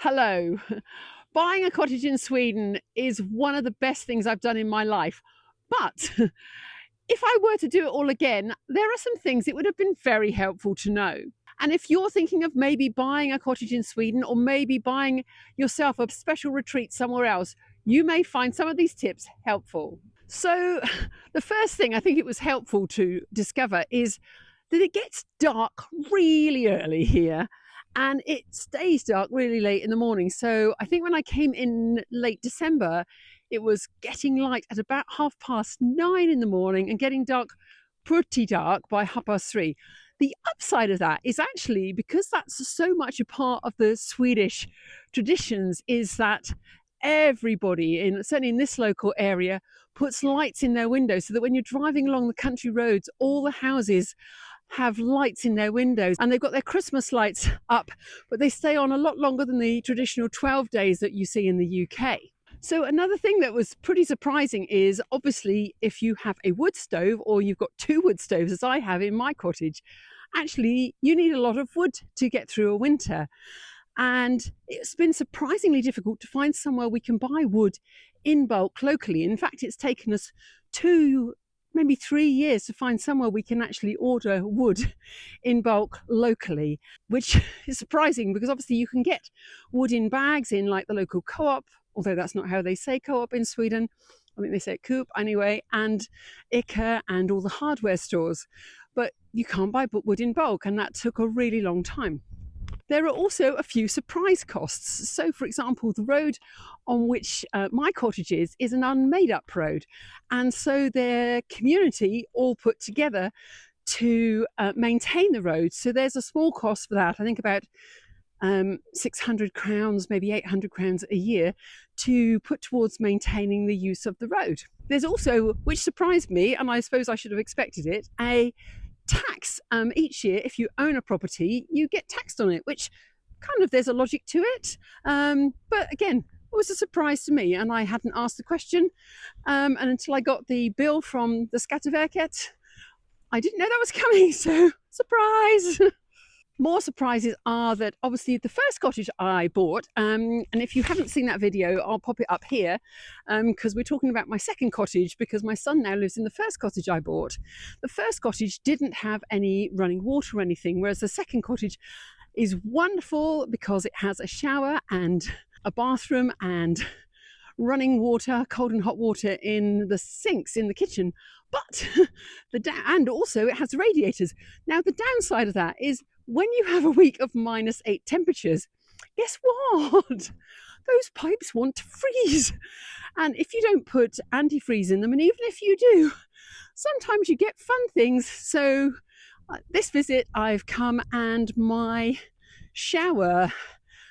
Hello. Buying a cottage in Sweden is one of the best things I've done in my life. But if I were to do it all again, there are some things it would have been very helpful to know. And if you're thinking of maybe buying a cottage in Sweden or maybe buying yourself a special retreat somewhere else, you may find some of these tips helpful. So, the first thing I think it was helpful to discover is that it gets dark really early here and it stays dark really late in the morning. So I think when I came in late December, it was getting light at about 9:30 in the morning and getting dark, pretty dark by 3:30. The upside of that is actually because that's so much a part of the Swedish traditions, is that everybody certainly in this local area puts lights in their windows so that when you're driving along the country roads, all the houses have lights in their windows and they've got their Christmas lights up, but they stay on a lot longer than the traditional 12 days that you see in the UK. So another thing that was pretty surprising is obviously if you have a wood stove or you've got two wood stoves as I have in my cottage, actually you need a lot of wood to get through a winter. And it's been surprisingly difficult to find somewhere we can buy wood in bulk locally. In fact, it's taken us maybe 3 years to find somewhere we can actually order wood in bulk locally, which is surprising because obviously you can get wood in bags in like the local co-op, although that's not how they say co-op in Sweden. I think they say Coop anyway, and IKEA and all the hardware stores. But you can't buy wood in bulk, and that took a really long time. There are also a few surprise costs. So, for example, the road on which my cottage is an unmade up road. And so their community all put together to maintain the road. So there's a small cost for that. I think about 600 crowns, maybe 800 crowns a year to put towards maintaining the use of the road. There's also, which surprised me, and I suppose I should have expected it, a tax. Each year, if you own a property, you get taxed on it, which kind of there's a logic to it. But again, it was a surprise to me, and I hadn't asked the question. And until I got the bill from the Skatteverket, I didn't know that was coming. So, surprise! More surprises are that obviously the first cottage I bought, and if you haven't seen that video, I'll pop it up here because we're talking about my second cottage because my son now lives in the first cottage I bought. The first cottage didn't have any running water or anything, whereas the second cottage is wonderful because it has a shower and a bathroom and running water, cold and hot water in the sinks in the kitchen. But and also it has radiators. Now the downside of that is when you have a week of -8 temperatures, guess what? Those pipes want to freeze. And if you don't put antifreeze in them, and even if you do, sometimes you get fun things. So this visit I've come and my shower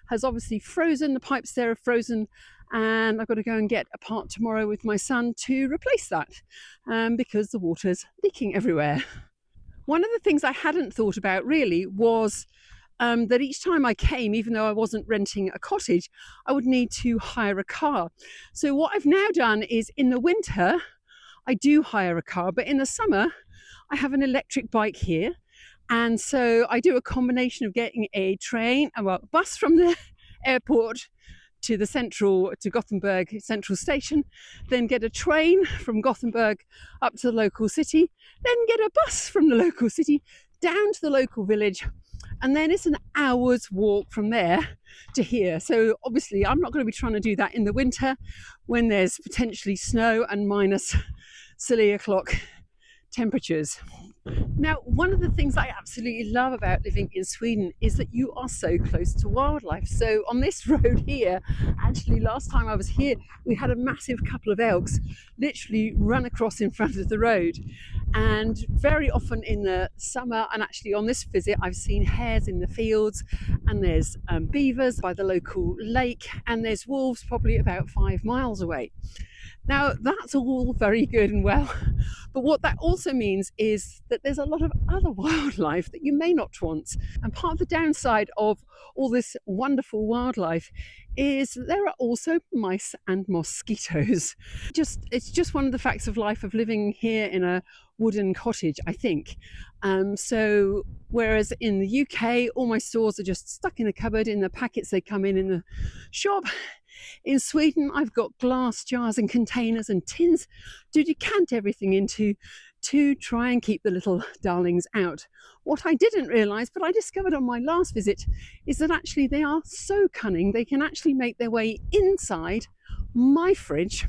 has obviously frozen. The pipes there are frozen. And I've got to go and get a part tomorrow with my son to replace that because the water's leaking everywhere. One of the things I hadn't thought about really was that each time I came, even though I wasn't renting a cottage, I would need to hire a car. So what I've now done is in the winter, I do hire a car, but in the summer, I have an electric bike here. And so I do a combination of getting a bus from the airport to Gothenburg Central Station, then get a train from Gothenburg up to the local city, then get a bus from the local city down to the local village, and then it's an hour's walk from there to here. So obviously I'm not going to be trying to do that in the winter when there's potentially snow and minus silly o'clock temperatures. Now, one of the things I absolutely love about living in Sweden is that you are so close to wildlife. So on this road here, actually last time I was here, we had a massive couple of elks literally run across in front of the road. And very often in the summer, and actually on this visit, I've seen hares in the fields, and there's beavers by the local lake, and there's wolves probably about 5 miles away. Now, that's all very good and well, but what that also means is that there's a lot of other wildlife that you may not want. And part of the downside of all this wonderful wildlife is there are also mice and mosquitoes. It's just one of the facts of life of living here in a wooden cottage, I think. So whereas in the UK, all my stores are just stuck in a cupboard in the packets they come in the shop. In Sweden, I've got glass jars and containers and tins to decant everything into to try and keep the little darlings out. What I didn't realise, but I discovered on my last visit, is that actually they are so cunning, they can actually make their way inside my fridge,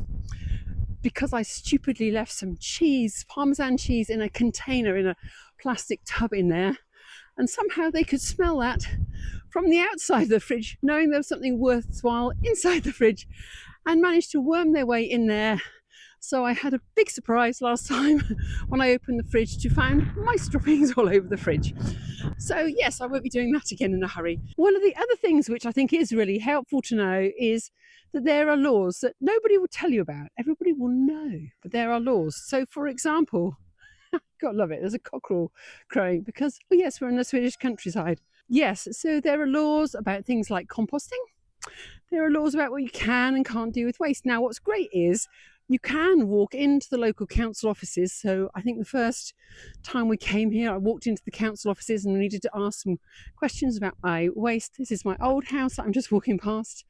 because I stupidly left some cheese, Parmesan cheese, in a container in a plastic tub in there. And somehow they could smell that from the outside of the fridge, knowing there was something worthwhile inside the fridge, and managed to worm their way in there. So I had a big surprise last time when I opened the fridge to find mice droppings all over the fridge. So yes, I won't be doing that again in a hurry. One of the other things which I think is really helpful to know is that there are laws that nobody will tell you about. Everybody will know, but there are laws. So for example, God love it, there's a cockerel crowing because, oh yes, we're in the Swedish countryside. Yes, so there are laws about things like composting. There are laws about what you can and can't do with waste. Now, what's great is you can walk into the local council offices. So I think the first time we came here, I walked into the council offices and needed to ask some questions about my waste. This is my old house that I'm just walking past,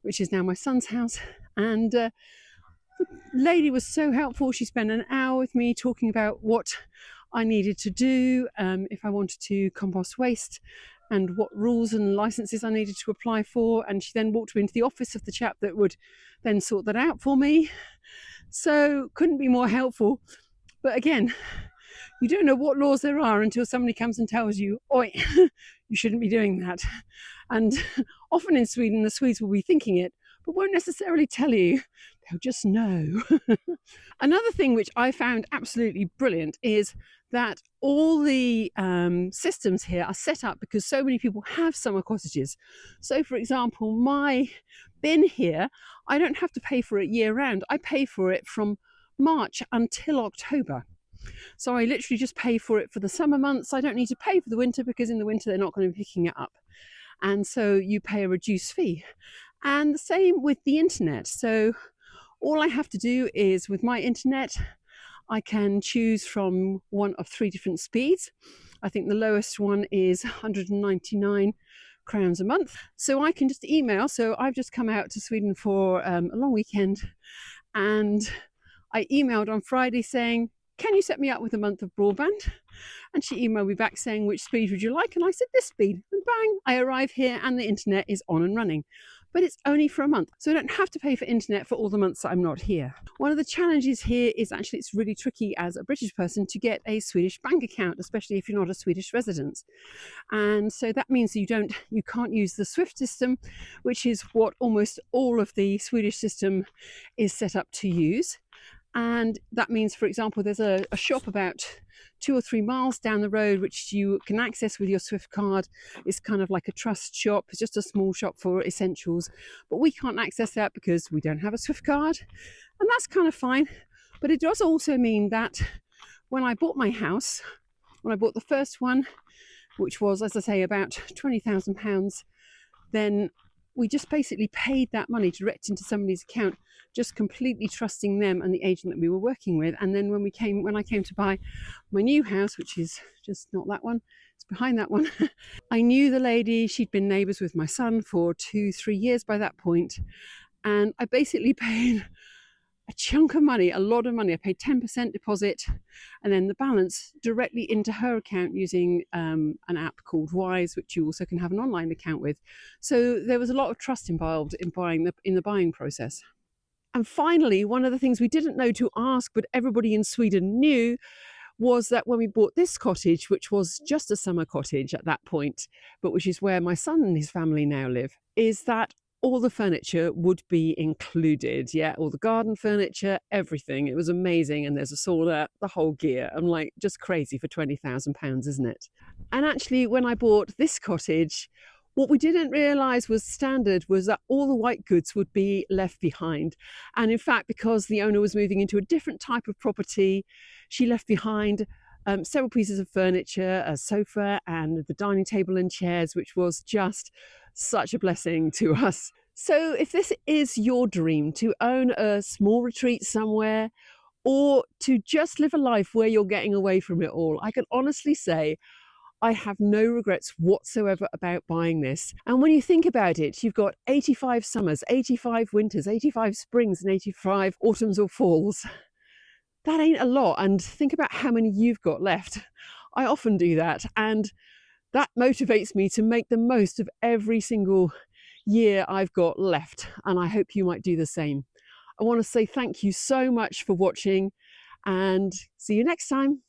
which is now my son's house. And the lady was so helpful. She spent an hour with me talking about what I needed to do if I wanted to compost waste, and what rules and licenses I needed to apply for. And she then walked me into the office of the chap that would then sort that out for me. So couldn't be more helpful. But again, you don't know what laws there are until somebody comes and tells you, oi, you shouldn't be doing that. And often in Sweden, the Swedes will be thinking it, but won't necessarily tell you. They'll just know. Another thing which I found absolutely brilliant is that all the systems here are set up because so many people have summer cottages. So for example, my bin here, I don't have to pay for it year round. I pay for it from March until October. So I literally just pay for it for the summer months. I don't need to pay for the winter because in the winter they're not going to be picking it up. And so you pay a reduced fee. And the same with the internet. So all I have to do is, with my internet, I can choose from one of 3 different speeds. I think the lowest one is 199 crowns a month. So I can just email. So I've just come out to Sweden for a long weekend, and I emailed on Friday saying, can you set me up with a month of broadband? And she emailed me back saying, which speed would you like? And I said, this speed. And bang, I arrive here and the internet is on and running. But it's only for a month, so I don't have to pay for internet for all the months that I'm not here. One of the challenges here is actually it's really tricky as a British person to get a Swedish bank account, especially if you're not a Swedish resident. And so that means you can't use the SWIFT system, which is what almost all of the Swedish system is set up to use. And that means, for example, there's a shop about 2 or 3 miles down the road which you can access with your Swift card. It's kind of like a trust shop. It's just a small shop for essentials, but we can't access that because we don't have a Swift card, and that's kind of fine. But it does also mean that when I bought my house, when I bought the first one, which was, as I say, about £20,000, then we just basically paid that money direct into somebody's account, just completely trusting them and the agent that we were working with. And then when I came to buy my new house, which is just not that one, it's behind that one, I knew the lady. She'd been neighbours with my son for 2-3 years by that point, and I basically paid a chunk of money, a lot of money. I paid 10% deposit, and then the balance directly into her account using an app called Wise, which you also can have an online account with. So there was a lot of trust involved in the buying process. And finally, one of the things we didn't know to ask, but everybody in Sweden knew, was that when we bought this cottage, which was just a summer cottage at that point, but which is where my son and his family now live, is that all the furniture would be included. Yeah, all the garden furniture, everything. It was amazing. And there's a sauna, the whole gear. I'm like, just crazy for £20,000, isn't it? And actually, when I bought this cottage, what we didn't realise was standard was that all the white goods would be left behind. And in fact, because the owner was moving into a different type of property, she left behind several pieces of furniture, a sofa and the dining table and chairs, which was just such a blessing to us. So if this is your dream to own a small retreat somewhere, or to just live a life where you're getting away from it all. I can honestly say I have no regrets whatsoever about buying this. And when you think about it, you've got 85 summers, 85 winters, 85 springs, and 85 autumns or falls. That ain't a lot. And think about how many you've got left. I often do that, and that motivates me to make the most of every single year I've got left. And I hope you might do the same. I want to say thank you so much for watching, and see you next time.